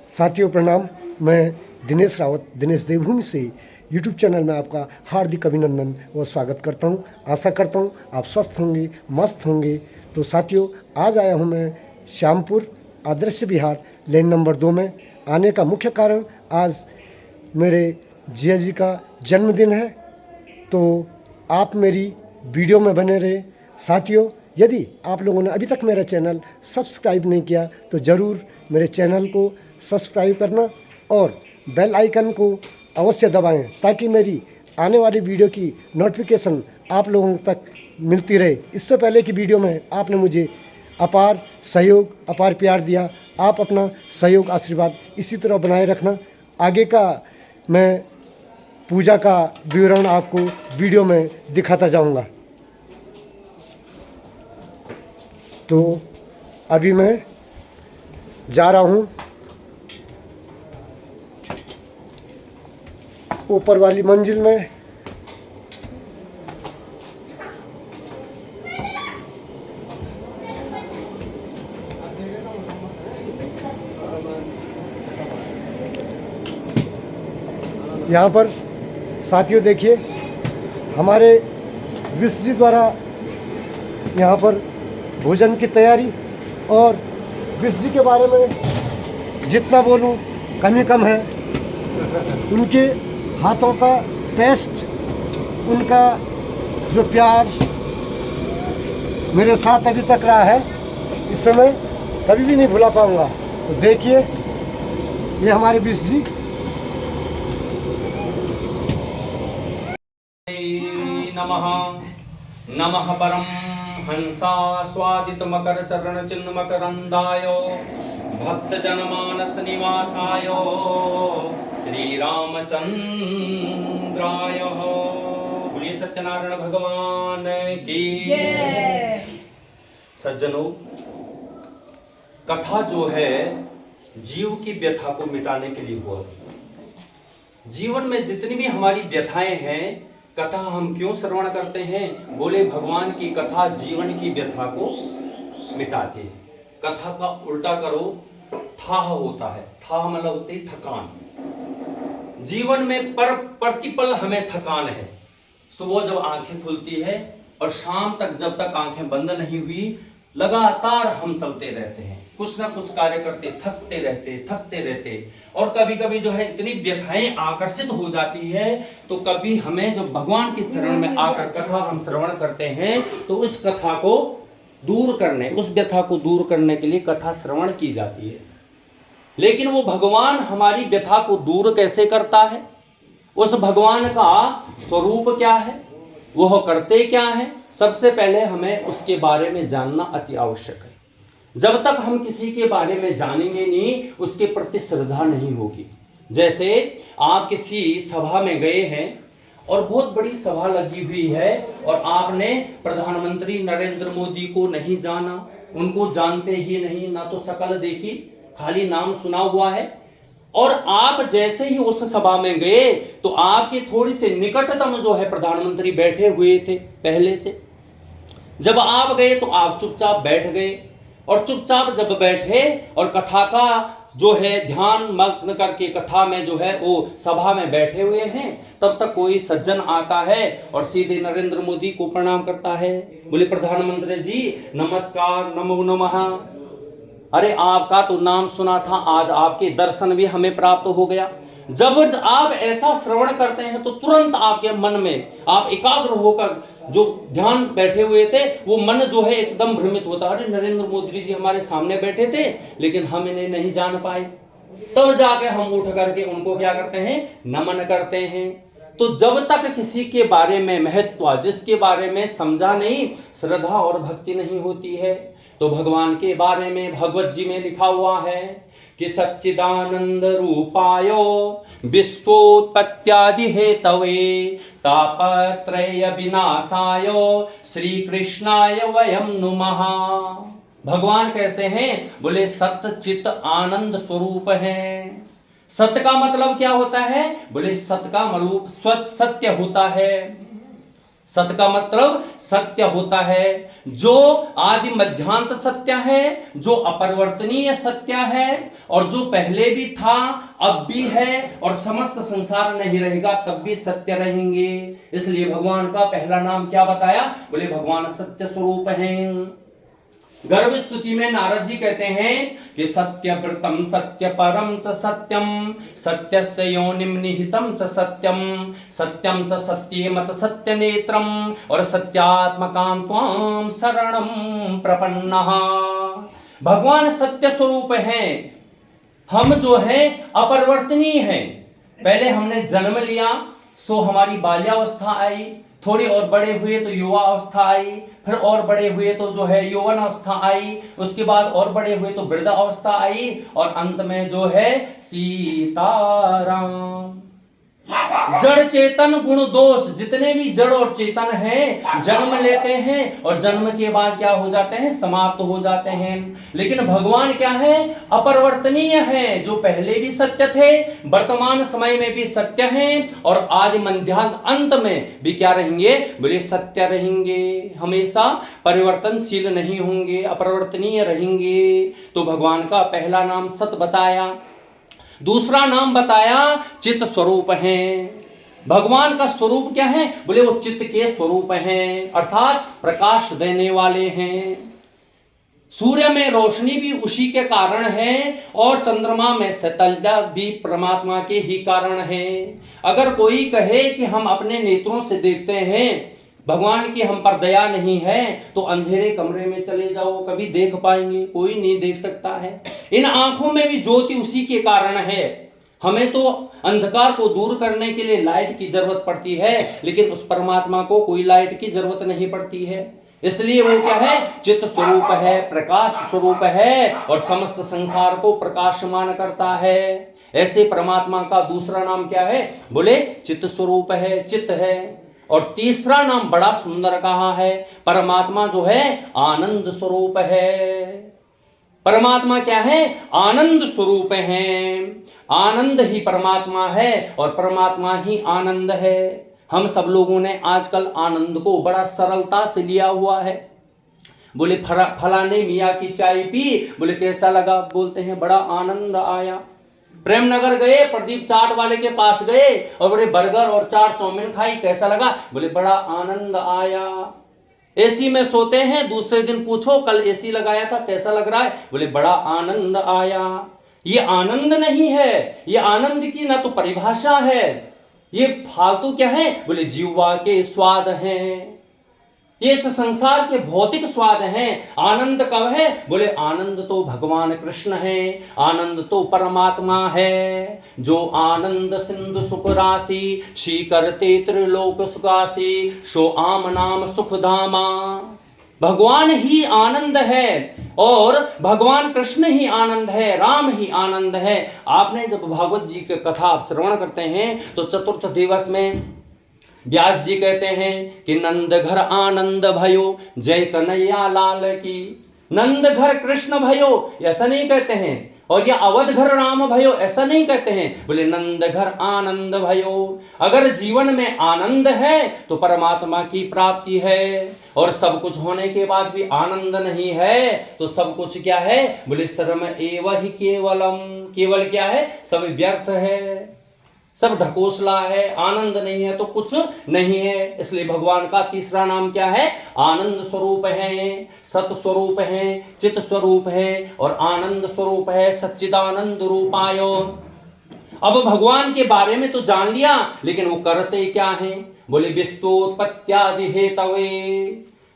साथियों प्रणाम। मैं दिनेश रावत दिनेश देवभूमि से यूट्यूब चैनल में आपका हार्दिक अभिनंदन और स्वागत करता हूं। आशा करता हूं आप स्वस्थ होंगे, मस्त होंगे। तो साथियों, आज आया हूं मैं श्यामपुर आदर्श विहार लेन नंबर 2 में। आने का मुख्य कारण, आज मेरे जिया जी का जन्मदिन है, तो आप मेरी वीडियो में बने रहे। साथियों, यदि आप लोगों ने अभी तक मेरा चैनल सब्सक्राइब नहीं किया तो ज़रूर मेरे चैनल को सब्सक्राइब करना और बेल आइकन को अवश्य दबाएं, ताकि मेरी आने वाली वीडियो की नोटिफिकेशन आप लोगों तक मिलती रहे। इससे पहले की वीडियो में आपने मुझे अपार सहयोग, अपार प्यार दिया। आप अपना सहयोग, आशीर्वाद इसी तरह बनाए रखना। आगे का मैं पूजा का विवरण आपको वीडियो में दिखाता जाऊंगा। तो अभी मैं जा रहा हूं ऊपर वाली मंजिल में। यहाँ पर साथियों देखिए, हमारे विश्व जी द्वारा यहाँ पर भोजन की तैयारी, और विश्व जी के बारे में जितना बोलूँ कम ही कम है। उनके हाथों का टेस्ट, उनका जो प्यार मेरे साथ अभी तक रहा है, इसे मैं कभी भी नहीं भुला पाऊँगा। तो देखिए, ये हमारे विश्व जी। नमः नमः परम हंसा स्वादित मकर चरण चिन्ह मकरंदाय भक्त जनमानस निवासाय श्री रामचंद्राय। बोलिए सत्यनारायण भगवान की जय। सज्जनों, कथा जो है जीव की व्यथा को मिटाने के लिए हुआ। जीवन में जितनी भी हमारी व्यथाएं हैं, कथा हम क्यों श्रवण करते हैं? बोले भगवान की कथा जीवन की व्यथा को मिटाती है। कथा का उल्टा करो, थाह होता है। थाह मतलब होती है थकान। जीवन में प्रतिपल हमें थकान है। सुबह जब आंखें खुलती है और शाम तक जब तक आंखें बंद नहीं हुई, लगातार हम चलते रहते हैं, कुछ ना कुछ कार्य करते, थकते रहते। और कभी कभी जो है इतनी व्यथाएं आकर्षित हो जाती है, तो कभी हमें जो भगवान की शरण में आकर कथा हम श्रवण करते हैं, तो उस कथा को दूर करने, उस व्यथा को दूर करने के लिए कथा श्रवण की जाती है। लेकिन वो भगवान हमारी व्यथा को दूर कैसे करता है? उस भगवान का स्वरूप क्या है? वह करते क्या है? सबसे पहले हमें उसके बारे में जानना अति आवश्यक है। जब तक हम किसी के बारे में जानेंगे नहीं, उसके प्रति श्रद्धा नहीं होगी। जैसे आप किसी सभा में गए हैं और बहुत बड़ी सभा लगी हुई है, और आपने प्रधानमंत्री नरेंद्र मोदी को नहीं जाना, उनको जानते ही नहीं, ना तो शक्ल देखी, खाली नाम सुना हुआ है। और आप जैसे ही उस सभा में गए, तो आपके थोड़ी से निकटतम जो है प्रधानमंत्री बैठे हुए थे पहले से। जब आप गए तो आप चुपचाप बैठ गए, और चुपचाप जब बैठे और कथा का जो है ध्यान मग्न करके कथा में जो है वो सभा में बैठे हुए हैं, तब तक कोई सज्जन आता है और सीधे नरेंद्र मोदी को प्रणाम करता है। बोले प्रधानमंत्री जी नमस्कार, नमो नमः। अरे आपका तो नाम सुना था, आज आपके दर्शन भी हमें प्राप्त हो गया। जब आप ऐसा श्रवण करते हैं तो तुरंत आपके मन में आप एकाग्र होकर जो ध्यान बैठे हुए थे, वो मन जो है एकदम भ्रमित होता है। अरे नरेंद्र मोदी जी हमारे सामने बैठे थे, लेकिन हम इन्हें नहीं जान पाए। तब जाके हम उठ करके उनको क्या करते हैं? नमन करते हैं। तो जब तक किसी के बारे में महत्व, जिसके बारे में समझा नहीं, श्रद्धा और भक्ति नहीं होती है। तो भगवान के बारे में भगवत जी में लिखा हुआ है कि सच्चिदानंद रूपायो विश्वोत्पत्त्यादि हेतवे तापत्रय विनाशायो श्री कृष्णाय वयम नुमः। भगवान कैसे हैं? बोले सत्य चित आनंद स्वरूप हैं। सत्य का मतलब क्या होता है? बोले सत्य का मतलब सत्य होता है। सत का मतलब सत्य होता है, जो आदि मध्यांत सत्य है, जो अपरिवर्तनीय सत्य है, और जो पहले भी था, अब भी है, और समस्त संसार नहीं रहेगा तब भी सत्य रहेंगे। इसलिए भगवान का पहला नाम क्या बताया? बोले भगवान सत्य स्वरूप हैं। गर्भ स्तुति में नारद जी कहते हैं कि सत्यव्रतम सत्य परम च सत्यम, सत्यस्य योनिम निहितम च सत्यम, सत्यम च सत्येमत सत्य नेत्रम, और सत्यात्मकां त्वां शरणं प्रपन्नः। भगवान सत्य स्वरूप हैं। हम जो है अपरिवर्तनीय हैं। पहले हमने जन्म लिया, सो हमारी बाल्यावस्था आई, थोड़ी और बड़े हुए तो युवा अवस्था आई, फिर और बड़े हुए तो जो है यौवन अवस्था आई, उसके बाद और बड़े हुए तो वृद्ध अवस्था आई, और अंत में जो है सीताराम। जड़ चेतन गुण दोष, जितने भी जड़ और चेतन हैं जन्म लेते हैं, और जन्म के बाद क्या हो जाते हैं? समाप्त हो जाते हैं। लेकिन भगवान क्या है? अपरिवर्तनीय है, जो पहले भी सत्य थे, वर्तमान समय में भी सत्य हैं, और आदि मध्यांत अंत में भी क्या रहेंगे? बोले सत्य रहेंगे, हमेशा परिवर्तनशील नहीं होंगे, अपरिवर्तनीय रहेंगे। तो भगवान का पहला नाम सत बताया। दूसरा नाम बताया चित्त स्वरूप है। भगवान का स्वरूप क्या है? बोले वो चित्त के स्वरूप हैं, अर्थात प्रकाश देने वाले हैं। सूर्य में रोशनी भी उसी के कारण है, और चंद्रमा में शीतलता भी परमात्मा के ही कारण है। अगर कोई कहे कि हम अपने नेत्रों से देखते हैं, भगवान की हम पर दया नहीं है, तो अंधेरे कमरे में चले जाओ, कभी देख पाएंगे? कोई नहीं देख सकता है। इन आंखों में भी ज्योति उसी के कारण है। हमें तो अंधकार को दूर करने के लिए लाइट की जरूरत पड़ती है, लेकिन उस परमात्मा को कोई लाइट की जरूरत नहीं पड़ती है। इसलिए वो क्या है? चित्त स्वरूप है, प्रकाश स्वरूप है, और समस्त संसार को प्रकाशमान करता है। ऐसे परमात्मा का दूसरा नाम क्या है? बोले चित्त स्वरूप है, चित्त है। और तीसरा नाम बड़ा सुंदर कहा है, परमात्मा जो है आनंद स्वरूप है। परमात्मा क्या है? आनंद स्वरूप है। आनंद ही परमात्मा है, और परमात्मा ही आनंद है। हम सब लोगों ने आजकल आनंद को बड़ा सरलता से लिया हुआ है। बोले फलाने मियाँ की चाय पी, बोले कैसा लगा? बोलते हैं बड़ा आनंद आया। प्रेमनगर गए, प्रदीप चाट वाले के पास गए, और बोले बर्गर और 4 चाउमीन खाई, कैसा लगा? बोले बड़ा आनंद आया। एसी में सोते हैं, दूसरे दिन पूछो कल एसी लगाया था, कैसा लग रहा है? बोले बड़ा आनंद आया। ये आनंद नहीं है, ये आनंद की ना तो परिभाषा है, ये फालतू क्या है? बोले जीवा के स्वाद हैं, ये इस संसार के भौतिक स्वाद हैं। आनंद कब है? बोले आनंद तो भगवान कृष्ण है, आनंद तो परमात्मा है। जो आनंद सिंधु सुख राशि, शी करते त्रिलोक सुखासी, सो आम नाम सुख धामा। भगवान ही आनंद है, और भगवान कृष्ण ही आनंद है, राम ही आनंद है। आपने जब भागवत जी की कथा आप श्रवण करते हैं, तो चतुर्थ दिवस में व्यास जी कहते हैं कि नंद घर आनंद भयो, जय कन्हैया लाल की। नंद घर कृष्ण भयो ऐसा नहीं कहते हैं, और ये अवध घर राम भयो ऐसा नहीं कहते हैं, बोले नंद घर आनंद भयो। अगर जीवन में आनंद है तो परमात्मा की प्राप्ति है, और सब कुछ होने के बाद भी आनंद नहीं है तो सब कुछ क्या है? बोले सर्वम एव हि केवलम। केवल क्या है? सब व्यर्थ है, सब ढकोसला है, आनंद नहीं है तो कुछ नहीं है। इसलिए भगवान का तीसरा नाम क्या है? आनंद स्वरूप है, सत स्वरूप है, चित स्वरूप है, और आनंद स्वरूप है, सच्चिदानंद रूपाय। अब भगवान के बारे में तो जान लिया, लेकिन वो करते क्या हैं? बोले विश्वोत्पत्त्यादि हेतवे।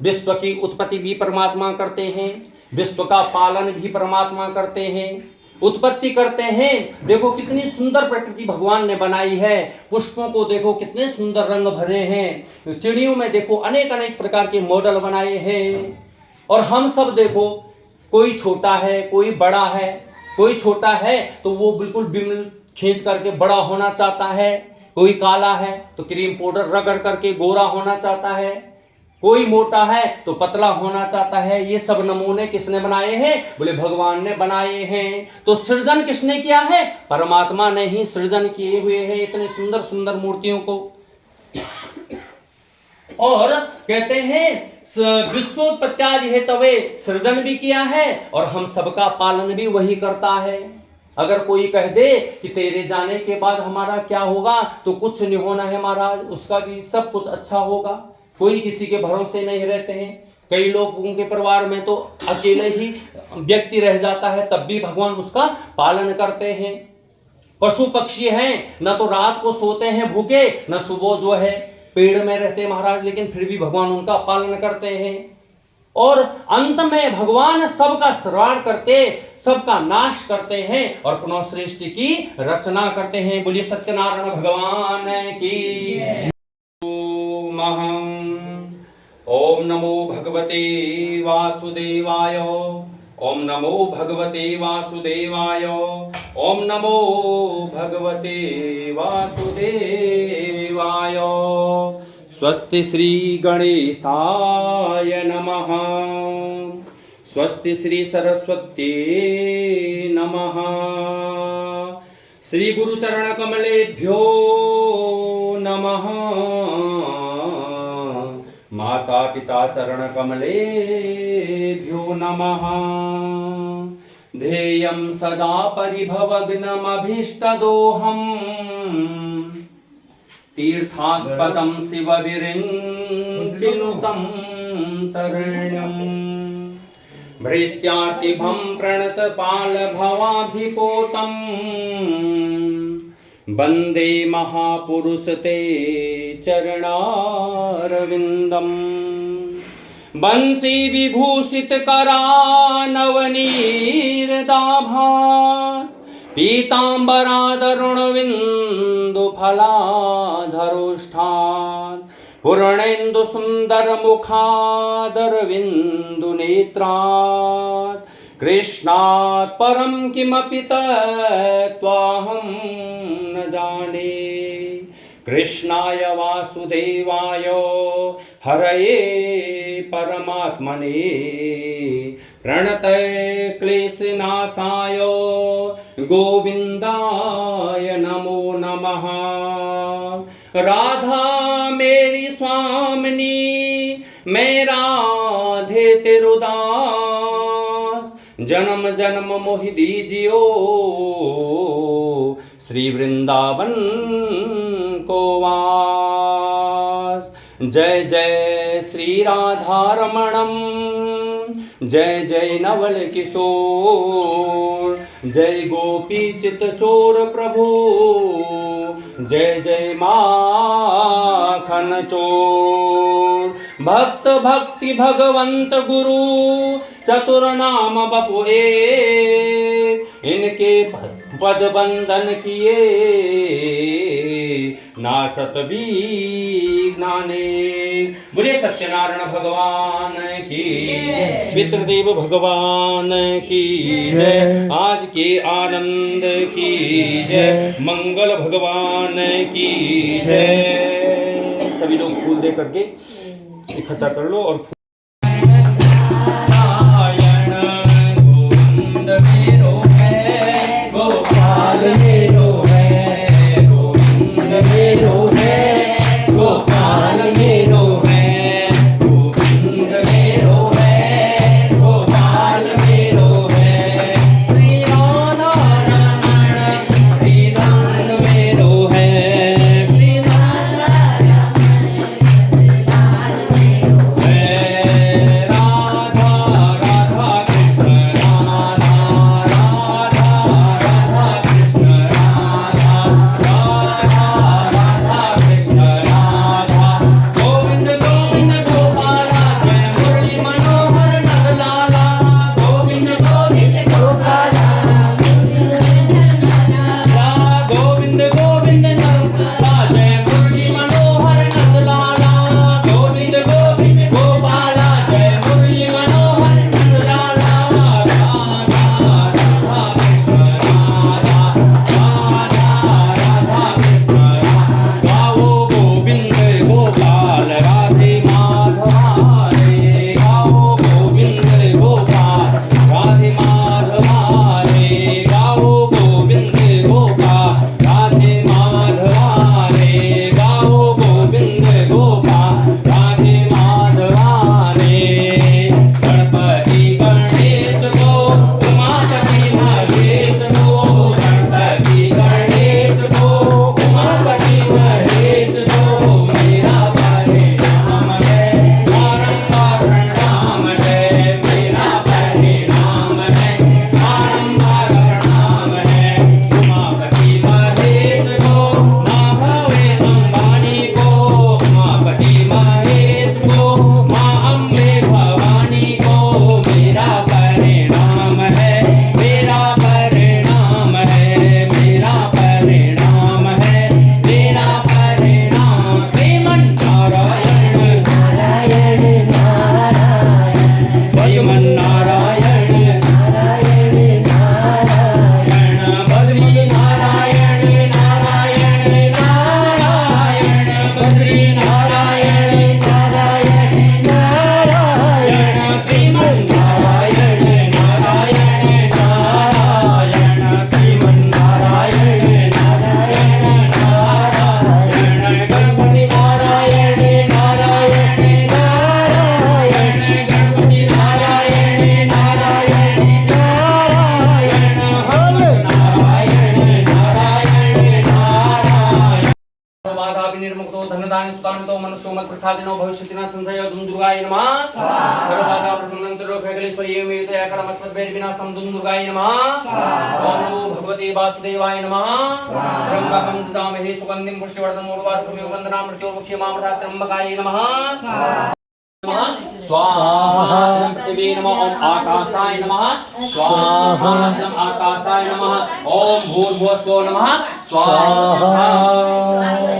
विश्व की उत्पत्ति भी परमात्मा करते हैं, विश्व का पालन भी परमात्मा करते हैं, उत्पत्ति करते हैं। देखो कितनी सुंदर प्रकृति भगवान ने बनाई है। पुष्पों को देखो कितने सुंदर रंग भरे हैं, चिड़ियों में देखो अनेक अनेक प्रकार के मॉडल बनाए हैं। और हम सब देखो, कोई छोटा है, कोई बड़ा है। कोई छोटा है तो वो बिल्कुल बिमल खींच करके बड़ा होना चाहता है, कोई काला है तो क्रीम पाउडर रगड़ करके गोरा होना चाहता है, कोई मोटा है तो पतला होना चाहता है। ये सब नमूने किसने बनाए हैं? बोले भगवान ने बनाए हैं। तो सृजन किसने किया है? परमात्मा ने ही सृजन किए हुए हैं इतने सुंदर सुंदर मूर्तियों को। और कहते हैं विश्वोत्पत्त्यादि है तवे सृजन भी किया है और हम सबका पालन भी वही करता है। अगर कोई कह दे कि तेरे जाने के बाद हमारा क्या होगा, तो कुछ नहीं होना है महाराज, उसका भी सब कुछ अच्छा होगा। कोई किसी के भरोसे नहीं रहते हैं। कई लोगों के परिवार में तो अकेले ही व्यक्ति रह जाता है, तब भी भगवान उसका पालन करते हैं। पशु पक्षी हैं, न तो रात को सोते हैं भूखे, न सुबह जो है पेड़ में रहते हैं महाराज, लेकिन फिर भी भगवान उनका पालन करते हैं। और अंत में भगवान सबका श्रवण करते, सबका नाश करते हैं और पुनः सृष्टि की रचना करते हैं। बोलिए सत्यनारायण भगवान की। ओम नमो भगवते वासुदेवाय। ओम नमो भगवते वासुदेवाय। ओम नमो भगवते वासुदेवाय। स्वस्ति श्री गणेशाय नमः। स्वस्ति श्री सरस्वत्यै नमः। श्री गुरु चरण कमलेभ्यो नमः। माता पिता चरण कमलेभ्यो नमः। ध्येयं सदा परिभवग्नमभीष्टदोहम्। तीर्थास्पदं शिवविरिञ्चिनुतं शरण्यम्। भृत्यार्तिभं प्रणतपालभवाधिपोतम्। वन्दे महापुरुष ते चरणारविन्दम्। बंसी विभूषित करानवनीरदाभार। पीताम्बरादरुणविन्दुफलाधरोष्ठान्। पूर्णेन्दु सुन्दर मुखादरविन्दु नेत्रात्। कृष्णात् परं किमपि तत्त्वाहं न जाने। कृष्णाय वासुदेवाय हरये परमात्मने। प्रणतये क्लेशनाशाय गोविन्दाय नमो नमः। राधा मेरी स्वामिनी, मैं राधे तेरुदास। जन्म जन्म मोहि दीजियो, श्री वृंदावन को वास। जय जय श्री राधा रमणम। जय जय नवल किशोर। जय गोपी चित चोर प्रभु। जय जय माखन चोर। भक्त भक्ति भगवंत गुरु चतुर नाम बपुए। इनके पद बंदन किए, नासत विज्ञाने। बोलिए सत्यनारायण भगवान की, पितृदेव भगवान की जय। आज के आनंद की जय, मंगल भगवान की जय। सभी लोग फूल दे करके इकट्ठा कर लो और गोपाल मेरो है, गोविंद मेरो है। गोपाल मेरो है, गोविंद मेरो है। गोपाल मेरो है। श्री राधा रमण श्री राम मेरो है। श्री राधा रमण श्री राम मेरो है। सोमक प्रसादिनो भविष्यतिना संशयो दुम दुर्गाय नमः सर्वदा प्रसन्नं त्रिलोकैकलेश्वरी एवमेत एकरमस्मद्वेद विनाशं दुम दुर्गाय नमः ओम नमो भगवते वासुदेवाय नमः ब्रह्मकं चिदामहे सुगन्धिं पुष्टिवर्धनं उर्वारुकमेव वन्दनां मृत्योर्मुक्षीमामृता त्र्यम्बकाय नमः स्वाहा पृथिवी नमः ओम आकाशाय नमः स्वाहा ओम आकाशाय नमः ओम भूर्भुवस्सुः नमः स्वाहा